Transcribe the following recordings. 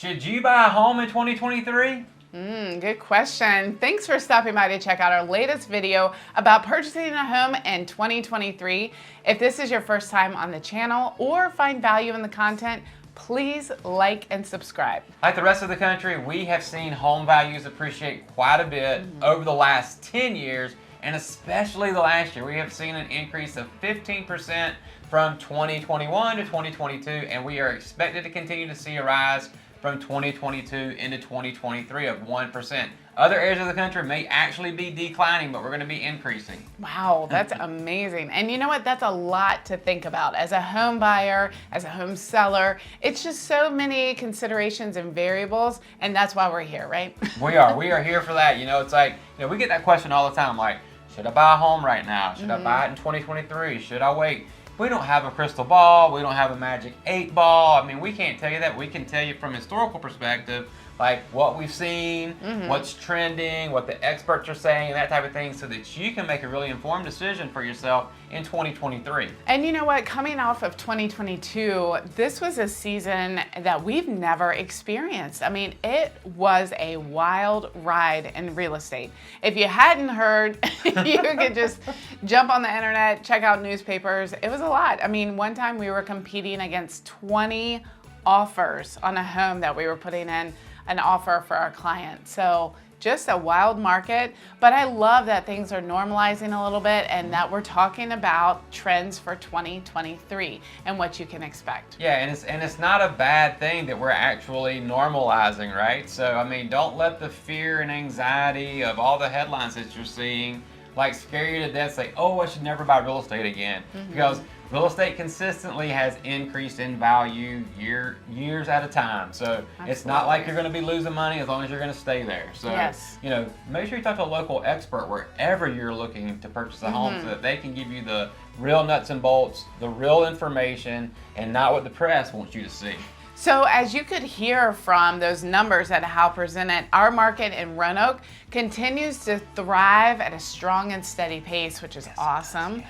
Should you buy a home in 2023? Good question. Thanks for stopping by to check out our latest video about purchasing a home in 2023. If this is your first time on the channel or find value in the content, please like and subscribe. Like the rest of the country, we have seen home values appreciate quite a bit over the last 10 years, and especially the last year. We have seen an increase of 15% from 2021 to 2022, and we are expected to continue to see a rise from 2022 into 2023 of 1%. Other areas of the country may actually be declining, but we're going to be increasing. Wow, that's amazing. And you know what? That's a lot to think about. As a home buyer, as a home seller, it's just so many considerations and variables, and that's why we're here, right? We are here for that. You know, it's like, we get that question all the time, like, should I buy a home right now? Should I buy it in 2023? Should I wait? We don't have a crystal ball. We don't have a magic 8-ball. I mean, we can't tell you that. We can tell you from a historical perspective, like what we've seen, what's trending, what the experts are saying, and that type of thing, so that you can make a really informed decision for yourself in 2023. And you know what? Coming off of 2022, this was a season that we've never experienced. I mean, it was a wild ride in real estate. If you hadn't heard, you could just jump on the internet, check out newspapers. It was a lot. I mean, one time we were competing against 20 offers on a home that we were putting in an offer for our client. So just a wild market, but I love that things are normalizing a little bit and that we're talking about trends for 2023 and what you can expect. Yeah, and it's not a bad thing that we're actually normalizing, right? So, I mean, don't let the fear and anxiety of all the headlines that you're seeing like scare you to death, say, oh, I should never buy real estate again. Because real estate consistently has increased in value years at a time. So It's not like you're going to be losing money as long as you're going to stay there. So, make sure you talk to a local expert wherever you're looking to purchase a home so that they can give you the real nuts and bolts, the real information, and not what the press wants you to see. So as you could hear from those numbers that Hal presented, our market in Roanoke continues to thrive at a strong and steady pace, which is awesome.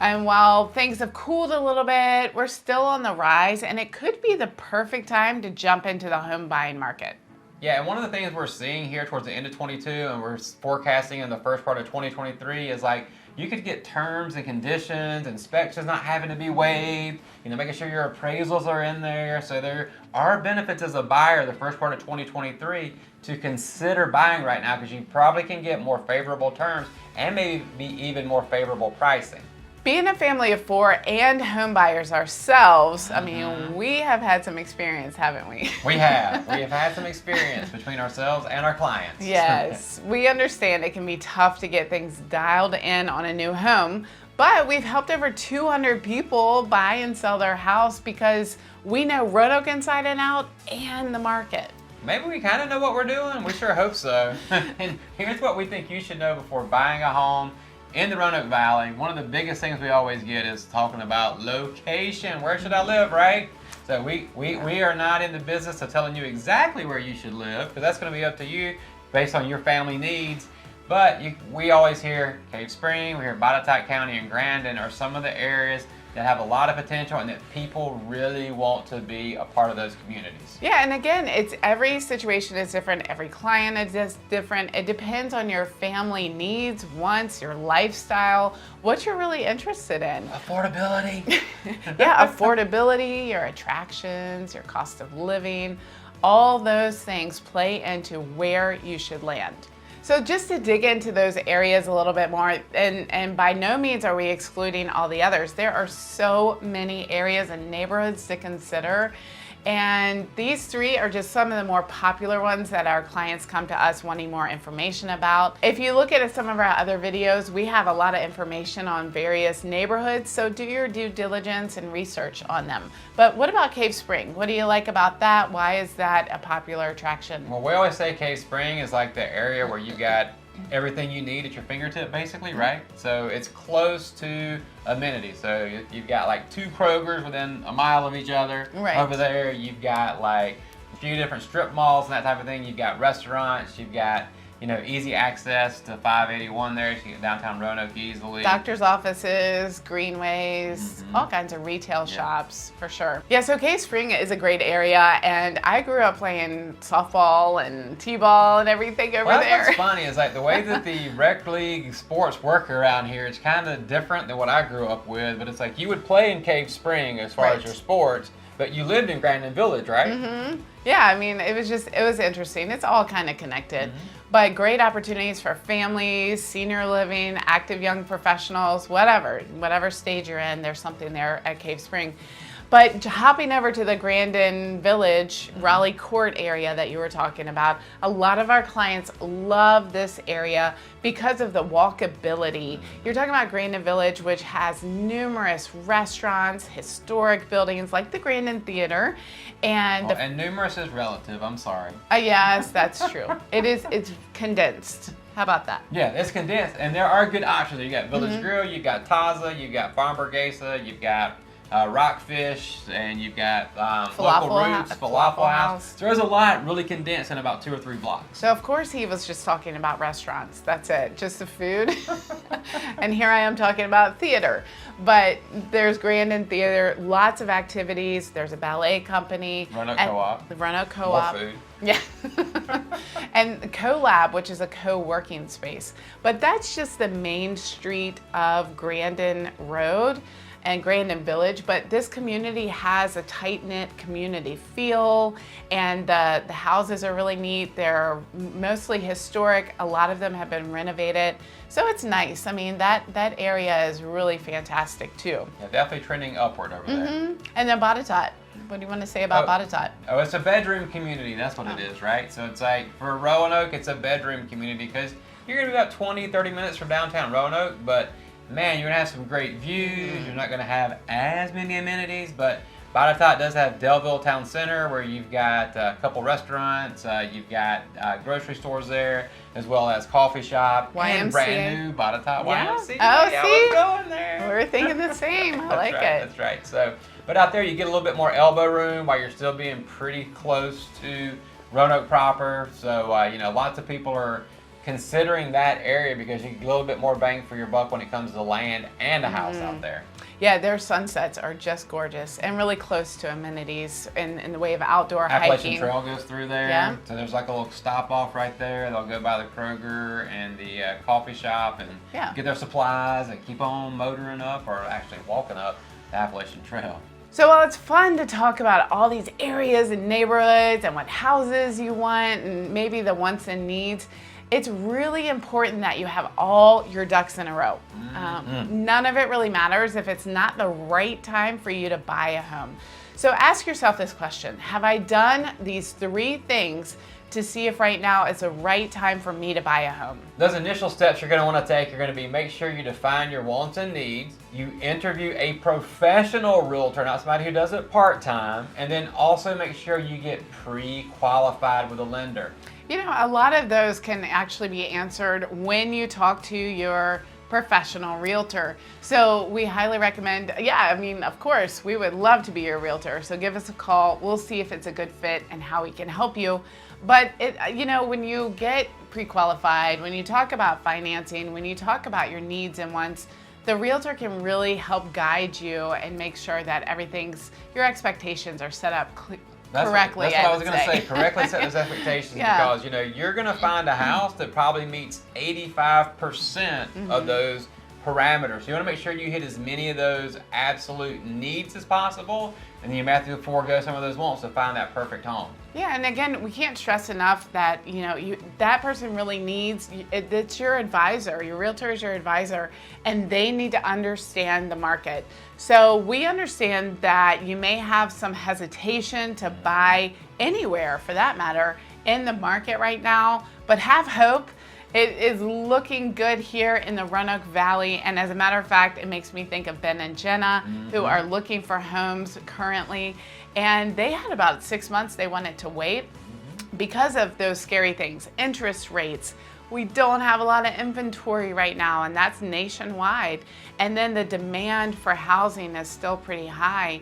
And while things have cooled a little bit, we're still on the rise, and it could be the perfect time to jump into the home buying market. Yeah, and one of the things we're seeing here towards the end of 22 and we're forecasting in the first part of 2023 is like, you could get terms and conditions, inspections not having to be waived, making sure your appraisals are in there. So there are benefits as a buyer the first part of 2023 to consider buying right now, because you probably can get more favorable terms and maybe be even more favorable pricing. Being a family of 4 and home buyers ourselves, I mean, we have had some experience, haven't we? We have. We have had some experience between ourselves and our clients. Yes, we understand it can be tough to get things dialed in on a new home, but we've helped over 200 people buy and sell their house because we know Roanoke inside and out and the market. Maybe we kind of know what we're doing. We sure hope so. And here's what we think you should know before buying a home in the Roanoke Valley. One of the biggest things we always get is talking about location. Where should I live, right? So we are not in the business of telling you exactly where you should live, because that's going to be up to you based on your family needs. But we always hear Cave Spring, we hear Badat County and Grandin are some of the areas that have a lot of potential and that people really want to be a part of those communities. Yeah, and again, every situation is different. Every client is different. It depends on your family needs, wants, your lifestyle, what you're really interested in. Affordability. Yeah, affordability, your attractions, your cost of living, all those things play into where you should land. So just to dig into those areas a little bit more, and by no means are we excluding all the others. There are so many areas and neighborhoods to consider. And these 3 are just some of the more popular ones that our clients come to us wanting more information about. If you look at some of our other videos, we have a lot of information on various neighborhoods, so do your due diligence and research on them. But what about Cave Spring? What do you like about that? Why is that a popular attraction? Well, we always say Cave Spring is like the area where you got everything you need at your fingertip, basically, right? So it's close to amenities. So you've got like 2 Krogers within a mile of each other. Right. Over there, you've got like a few different strip malls and that type of thing. You've got restaurants, you've got easy access to 581 there. You can get downtown Roanoke easily. Doctor's offices, greenways, all kinds of retail shops, for sure. Yeah, so Cave Spring is a great area, and I grew up playing softball and t-ball and everything over there. What's funny is like the way that the rec league sports work around here, it's kind of different than what I grew up with, but it's like you would play in Cave Spring as far as your sports, but you lived in Grandin Village, right? Yeah, I mean, it was interesting. It's all kind of connected. But great opportunities for families, senior living, active young professionals, whatever stage you're in, there's something there at Cave Spring. But hopping over to the Grandin Village, Raleigh Court area that you were talking about, a lot of our clients love this area because of the walkability. You're talking about Grandin Village, which has numerous restaurants, historic buildings like the Grandin Theater, and numerous is relative. I'm sorry. Yes, that's true. It's condensed. How about that? Yeah, it's condensed, and there are good options. You got Village Grill, you got Taza, you got Farm Burguesa, you've got Rockfish, and you've got Local Roots, Falafel House. So there's a lot really condensed in about 2 or 3 blocks. So of course he was just talking about restaurants. That's it, just the food. And here I am talking about theater. But there's Grandin Theater, lots of activities. There's a ballet company. Roanoke Co-op. The Roanoke Co-op. More food. Yeah. And CoLab, which is a co-working space. But that's just the main street of Grandin Road and Grandin Village, but this community has a tight-knit community feel, and the houses are really neat. They're mostly historic. A lot of them have been renovated, so it's nice. I mean, that area is really fantastic too. Yeah, definitely trending upward over there. And then Badat. What do you want to say about Badat? Oh, it's a bedroom community. That's what it is, right? So it's like, for Roanoke, it's a bedroom community because you're going to be about 20, 30 minutes from downtown Roanoke, but man, you're going to have some great views. You're not going to have as many amenities, but Badat does have Delville Town Center, where you've got a couple restaurants, you've got grocery stores there, as well as coffee shop, YMCA. And brand new Badat YMCA. Oh, I see? was going there. We're thinking the same. I like it. That's right. So, but out there you get a little bit more elbow room while you're still being pretty close to Roanoke proper. So, lots of people are considering that area because you get a little bit more bang for your buck when it comes to land and a house out there. Yeah, their sunsets are just gorgeous and really close to amenities in the way of outdoor hiking. Appalachian Trail goes through there. Yeah. So there's like a little stop off right there. They'll go by the Kroger and the coffee shop and get their supplies and keep on motoring up, or actually walking up the Appalachian Trail. So while it's fun to talk about all these areas and neighborhoods and what houses you want and maybe the wants and needs, it's really important that you have all your ducks in a row. None of it really matters if it's not the right time for you to buy a home. So ask yourself this question: have I done these 3 things to see if right now it's the right time for me to buy a home? Those initial steps you're going to want to take are going to be: make sure you define your wants and needs, you interview a professional realtor, not somebody who does it part-time, and then also make sure you get pre-qualified with a lender. You know, a lot of those can actually be answered when you talk to your professional realtor. So we highly recommend, of course, we would love to be your realtor. So give us a call. We'll see if it's a good fit and how we can help you. But, when you get pre-qualified, when you talk about financing, when you talk about your needs and wants, the realtor can really help guide you and make sure that your expectations are set up correctly. That's what I was going to say. Correctly set those expectations because you're going to find a house that probably meets 85% of those parameters. You want to make sure you hit as many of those absolute needs as possible, and then you have to forego some of those wants to find that perfect home. Yeah, and again, we can't stress enough that that person really needs. It's your advisor. Your realtor is your advisor, and they need to understand the market. So we understand that you may have some hesitation to buy anywhere, for that matter, in the market right now, but have hope. It is looking good here in the Roanoke Valley, and as a matter of fact, it makes me think of Ben and Jenna, who are looking for homes currently, and they had about 6 months they wanted to wait because of those scary things. Interest rates. We don't have a lot of inventory right now, and that's nationwide. And then the demand for housing is still pretty high.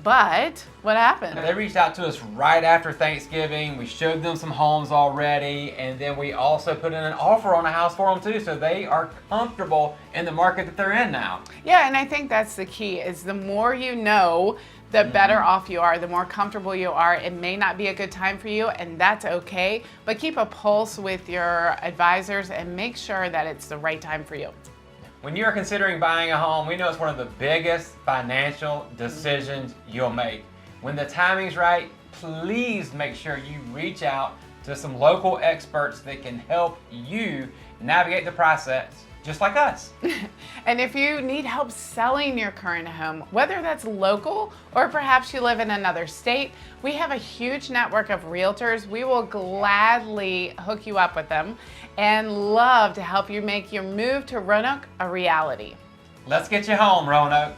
But what happened? They reached out to us right after Thanksgiving. We showed them some homes already, and then we also put in an offer on a house for them too, so they are comfortable in the market that they're in now. Yeah, and I think that's the key, is the more you know, the better off you are, the more comfortable you are. It may not be a good time for you, and that's okay, but keep a pulse with your advisors and make sure that it's the right time for you. When you're considering buying a home, we know it's one of the biggest financial decisions you'll make. When the timing's right, please make sure you reach out to some local experts that can help you navigate the process, just like us. And if you need help selling your current home, whether that's local or perhaps you live in another state, we have a huge network of realtors. We will gladly hook you up with them and love to help you make your move to Roanoke a reality. Let's get you home, Roanoke.